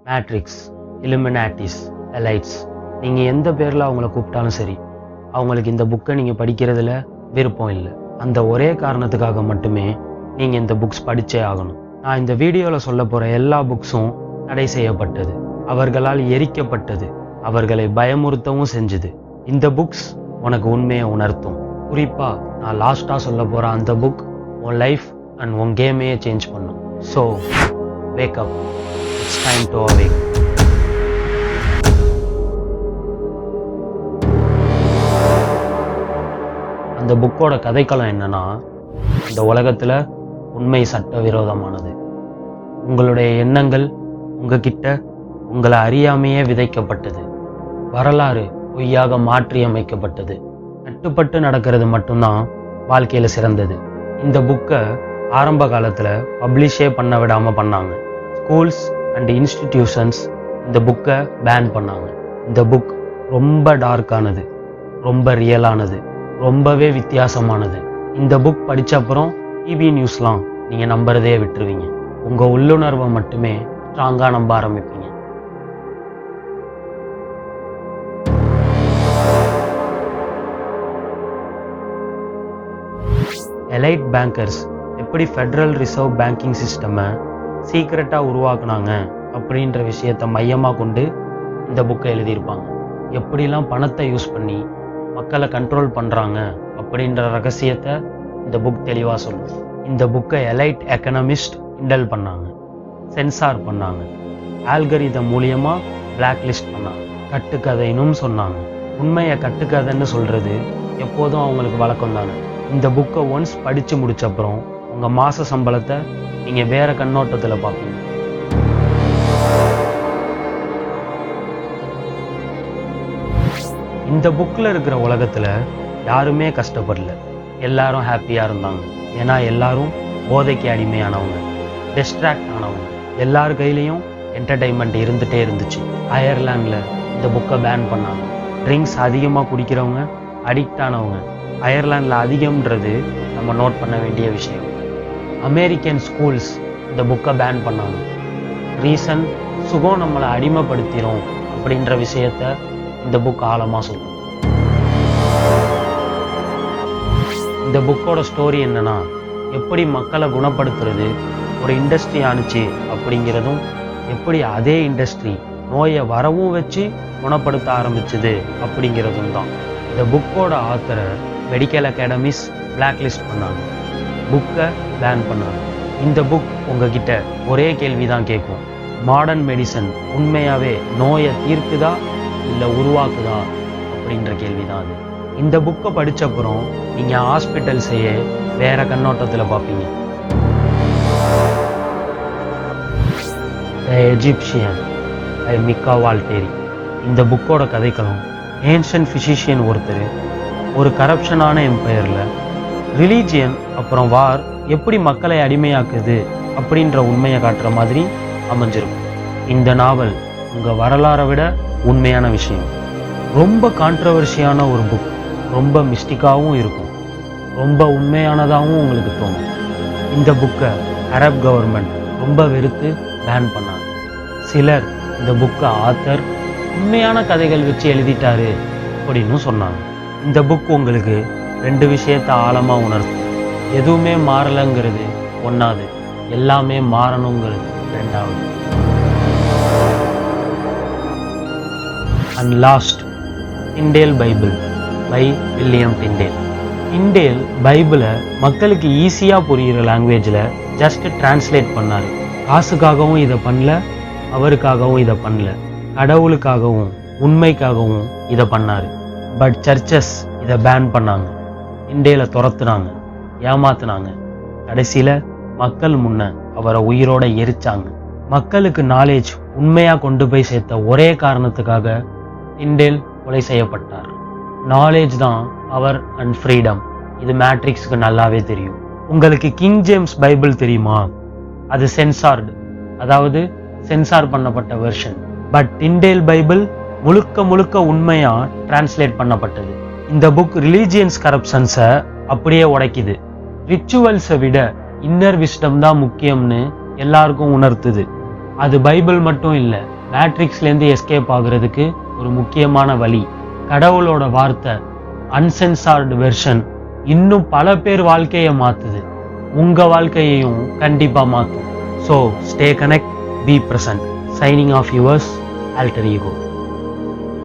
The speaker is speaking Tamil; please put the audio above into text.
மேட்ரிக்ஸ், இலுமினாட்டிஸ், எலைட்ஸ், நீங்கள் எந்த பேரில் அவங்கள கூப்பிட்டாலும் சரி, அவங்களுக்கு இந்த புக்கை நீங்கள் படிக்கிறதுல விருப்பம் இல்லை. அந்த ஒரே காரணத்துக்காக மட்டுமே நீங்கள் இந்த புக்ஸ் படித்தே ஆகணும். நான் இந்த வீடியோவில் சொல்ல போகிற எல்லா புக்ஸும் தடை செய்யப்பட்டது, அவர்களால் எரிக்கப்பட்டது, அவர்களை பயமுறுத்தவும் செஞ்சுது. இந்த புக்ஸ் உனக்கு உண்மையை உணர்த்தும். குறிப்பாக நான் லாஸ்ட்டாக சொல்ல போகிற அந்த புக் உன் லைஃப் அண்ட் உன் கேமையே சேஞ்ச் பண்ணும். So wake up, it's time to awake. அந்த புக்கோட கதைக்களம் என்னன்னா, இந்த உலகத்தில் உண்மை சட்டவிரோதமானது. உங்களுடைய எண்ணங்கள் உங்ககிட்ட உங்களை அறியாமையே விதைக்கப்பட்டது. வரலாறு பொய்யாக மாற்றி அமைக்கப்பட்டது. கட்டுப்பட்டு நடக்கிறது மட்டும்தான் வாழ்க்கையில் சிறந்தது. இந்த புக்கை ஆரம்ப காலத்தில் பப்ளிஷே பண்ண விடாமல் பண்ணாங்க. ஸ்கூல்ஸ் அண்ட் இன்ஸ்டிடியூஷன்ஸ் இந்த புக்கை பேன் பண்ணாங்க. இந்த புக் ரொம்ப டார்க்கானது, ரொம்ப ரியலானது, ரொம்பவே வித்தியாசமானது. இந்த புக் படித்த அப்புறம் டிவி நியூஸ்லாம் நீங்கள் நம்புறதே விட்டுருவீங்க. உங்கள் உள்ளுணர்வை மட்டுமே ஸ்ட்ராங்காக நம்ப ஆரம்பிப்பீங்க. எலைட் பேங்கர்ஸ் எப்படி ஃபெடரல் ரிசர்வ் பேங்கிங் சிஸ்டமை சீக்ரெட்டாக உருவாக்குனாங்க அப்படின்ற விஷயத்தை மையமாக கொண்டு இந்த புக்கை எழுதியிருப்பாங்க. எப்படிலாம் பணத்தை யூஸ் பண்ணி மக்களை கண்ட்ரோல் பண்ணுறாங்க அப்படின்ற ரகசியத்தை இந்த புக் தெளிவாக சொல்லும். இந்த புக்கை எலைட் எக்கனாமிஸ்ட் கிண்டல் பண்ணாங்க, சென்சார் பண்ணாங்க, ஆல்கரிதம் மூலியமாக பிளாக் லிஸ்ட் பண்ணாங்க, கட்டுக்கதைன்னு சொன்னாங்க. உண்மையை கட்டுக்கதைன்னு சொல்கிறது எப்போதும் அவங்களுக்கு வழக்கம் தானே. இந்த புக்கை ஒன்ஸ் படித்து முடிச்சப்புறம் உங்கள் மாத சம்பளத்தை நீங்கள் வேறு கண்ணோட்டத்தில் பார்ப்பீங்க. இந்த புக்கில் இருக்கிற உலகத்தில் யாருமே கஷ்டப்படல, எல்லாரும் ஹாப்பியாக இருந்தாங்க. ஏன்னா எல்லாரும் போதைக்கு அடிமையானவங்க, டிஸ்ட்ராக்ட் ஆனவங்க. எல்லார் கையிலையும் என்டர்டெயின்மெண்ட் இருந்துகிட்டே இருந்துச்சு. அயர்லாண்டில் இந்த புக்கை பேன் பண்ணாங்க. ட்ரிங்க்ஸ் அதிகமாக குடிக்கிறவங்க, அடிக்ட் ஆனவங்க அயர்லாண்டில் அதிகம்ன்றது நம்ம நோட் பண்ண வேண்டிய விஷயம். அமெரிக்கன் ஸ்கூல்ஸ் இந்த புக்கை பேன் பண்ணாங்க. ரீசன், சுகம் நம்மளை அடிமைப்படுத்திடும் அப்படின்ற விஷயத்த இந்த புக் ஆழமாக சொல்லும். இந்த புக்கோட ஸ்டோரி என்னன்னா, எப்படி மக்களை குணப்படுத்துறது ஒரு இண்டஸ்ட்ரி ஆணுச்சு அப்படிங்கிறதும், எப்படி அதே இண்டஸ்ட்ரி நோயை வரவும் வச்சு குணப்படுத்த ஆரம்பிச்சுது அப்படிங்கிறதும் தான். இந்த புக்கோட ஆத்தரை மெடிக்கல் அகாடமிஸ் பிளாக் லிஸ்ட் பண்ணாங்க, புக்கை பேன் பண்ணாங்க. இந்த புக் உங்ககிட்ட ஒரே கேள்வி தான் கேட்கும்: மாடர்ன் மெடிசன் உண்மையாகவே நோயை தீர்க்குதா இல்லை உருவாக்குதா அப்படின்ற கேள்வி தான் அது. இந்த புக்கை படித்தப்புறம் நீங்கள் ஹாஸ்பிட்டல்ஸையே வேற கண்ணோட்டத்தில் பார்ப்பீங்க. த எஜிப்சியன் பை மிக்கா வால்டேரி. இந்த புக்கோட கதைக்களம், ஏன்ஷியன்ட் ஃபிசிஷியன் ஒருத்தர் ஒரு கரப்ஷனான எம்பையரில் ரிலீஜியன் அப்புறம் வார் எப்படி மக்களை அடிமையாக்குது அப்படின்ற உண்மையை காட்டுற மாதிரி அமைஞ்சிருக்கும். இந்த நாவல் உங்கள் வரலாறை விட உண்மையான விஷயம். ரொம்ப கான்ட்ரவர்சியான ஒரு புக், ரொம்ப மிஸ்டிக்காகவும் இருக்கும், ரொம்ப உண்மையானதாகவும் உங்களுக்கு தோணும். இந்த புக்கை அரப் கவர்மெண்ட் ரொம்ப வெறுத்து பேன் பண்ணாங்க. சிலர் இந்த புக்கை ஆத்தர் உண்மையான கதைகள் வச்சு எழுதிட்டாரு அப்படின்னு சொன்னாங்க. இந்த புக் உங்களுக்கு ரெண்டு விஷயத்தை ஆழமாக உணர்த்தும். எதுவுமே மாறலைங்கிறது ஒன்றாவது, எல்லாமே மாறணுங்கிறது ரெண்டாவது. And last, Tyndale bible by William Tyndale. Tyndale பைபிளை மக்களுக்கு ஈஸியாக புரிகிற லாங்குவேஜில் ஜஸ்ட் டிரான்ஸ்லேட் பண்ணார். காசுக்காகவும் இதை பண்ணல, அவருக்காகவும் இதை பண்ணல, கடவுளுக்காகவும் உண்மைக்காகவும் இதை பண்ணார். பட் சர்ச்சஸ் இதை பேன் பண்ணாங்க, டிண்டேலை துரத்துனாங்க, ஏமாத்துனாங்க. கடைசியில் மக்கள் முன்ன அவரை உயிரோட எரிச்சாங்க. மக்களுக்கு நாலேஜ் உண்மையாக கொண்டு போய் சேர்த்த ஒரே காரணத்துக்காக டிண்டேல் கொலை செய்யப்பட்டார். நாலேஜ் தான் பவர் அண்ட் ஃப்ரீடம். இது மேட்ரிக்ஸுக்கு நல்லாவே தெரியும். உங்களுக்கு கிங் ஜேம்ஸ் பைபிள் தெரியுமா? அது சென்சார்டு, அதாவது சென்சார் பண்ணப்பட்ட வெர்ஷன். பட் டிண்டேல் பைபிள் முழுக்க முழுக்க உண்மையா டிரான்ஸ்லேட் பண்ணப்பட்டது. இந்த புக் ரிலீஜியன்ஸ் கரப்ஷன்ஸை அப்படியே உடைக்குது. ரிச்சுவல்ஸை விட இன்னர் விஸ்டம் தான் முக்கியம்னு எல்லாருக்கும் உணர்த்துது. அது பைபிள் மட்டும் இல்லை, மேட்ரிக்ஸ்லேருந்து எஸ்கேப் ஆகுறதுக்கு ஒரு முக்கியமான வழி. கடவுளோட வார்த்தை அன்சென்சார்டு வெர்ஷன் இன்னும் பல பேர் வாழ்க்கையை மாத்துது. உங்க வாழ்க்கையையும் கண்டிப்பா மாத்தும். So stay connect, be present. Signing off yours, alter ego.